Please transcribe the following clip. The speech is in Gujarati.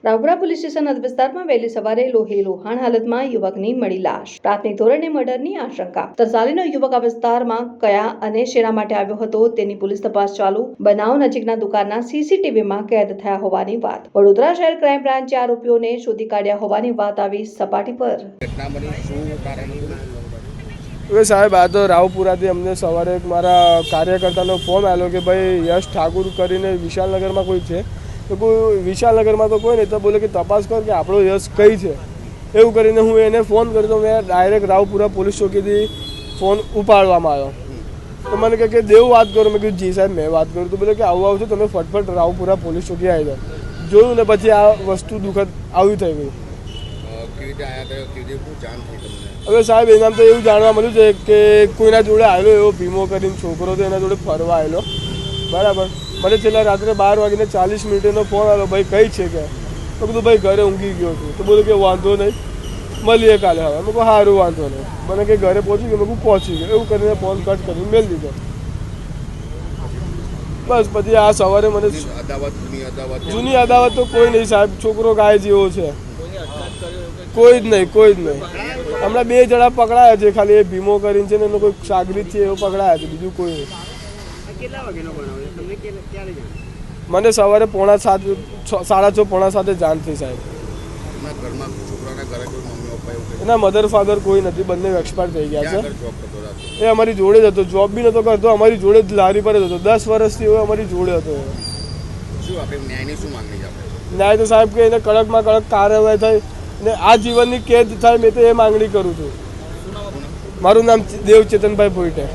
રાવપુરા પોલીસ સ્ટેશન હદ વિસ્તારમાં વહેલી સવારે લોહાણ હાલતમાં યુવકની મળી લાશ. પ્રાથમિક ધોરણે મર્ડરની આશંકા. તરસાલીનો યુવક આ વિસ્તારમાં કયા અને શેના માટે આવ્યો હતો તેની પોલીસ તપાસ ચાલુ. બનાવ નજીકના દુકાનના સીસીટીવીમાં કેદ થયા હોવાની વાત. વડોદરા શહેર ક્રાઇમ બ્રાન્ચે આરોપીઓને શોધી કાઢ્યા હોવાની વાત આવી સપાટી પર. હવે સાહેબ, આ તો રાવપુરાથી અમને સવારે મારા કાર્યકર્તાનો ફોન આવ્યો કે ભાઈ યશ ઠાકુર કરીને વિશાલનગરમાં કોઈ છે. તો કોઈ વિશાલનગરમાં તો કોઈ નહીં, તો બોલે કે તપાસ કર કે આપણો યશ કઈ છે. એવું કરીને હું એને ફોન કર્યો તો મેં ડાયરેક્ટ રાવપુરા પોલીસ ચોકીથી ફોન ઉપાડવામાં આવ્યો. તો મને કહે કે દેવું વાત કરો. મેં કીધું જી સાહેબ મેં વાત કરું. તો બોલે કે આવું છો તમે ફટફટ રાવપુરા પોલીસ ચોકી આવી જાઓ. જોયું ને પછી આ વસ્તુ દુઃખદ આવી થઈ ગઈ. હવે સાહેબ એનામ તો એવું જાણવા મળ્યું છે કે કોઈના જોડે આવેલો એવો ભીમો કરીને છોકરો તો એના જોડે ફરવા આવેલો. બરાબર. મને છેલ્લા રાત્રે 12:40 ફોન આવ્યો, ભાઈ કઈ છે કે. તો કીધું ભાઈ ઘરે ઊંઘી ગયો છું. તો બોલું કે વાંધો નહીં, મળીએ કાલે. હવે મેં કહું સારું વાંધો નહીં. મને કે ઘરે પહોંચી ગયો. મેં પહોંચી ગયો. એવું કરીને ફોન કટ કરીને મેળ દીધો. બસ પછી આ સવારે મને જૂની અદાવત તો કોઈ નહીં સાહેબ. છોકરો ગાય જેવો છે. કોઈ જ નહીં. હમણાં 2 જણા પકડાયા છે. ખાલી એ ભીમો કરીને છે ને એનો કોઈ સાગરીત છે એવો પકડાયા છે, બીજું કોઈ નહીં. મને સવારે 6:45 6:30 6:45 જાણ થઈ સાહેબ. એના મધર ફાધર કોઈ નથી, બંને એક્સપાયર થઈ ગયા છે. એ અમારી જોડે જ હતો, જોબ બી નહોતો કરતો, અમારી જોડે જ લારી પર જ હતો. 10 વર્ષથી એવો અમારી જોડે હતો. ન્યાય તો સાહેબ કે એને કડકમાં કડક કાર્યવાહી થાય ને આ જીવનની કેદ થાય. મેં તો એ માંગણી કરું છું. મારું નામ દેવ ચેતનભાઈ ભોઈટે.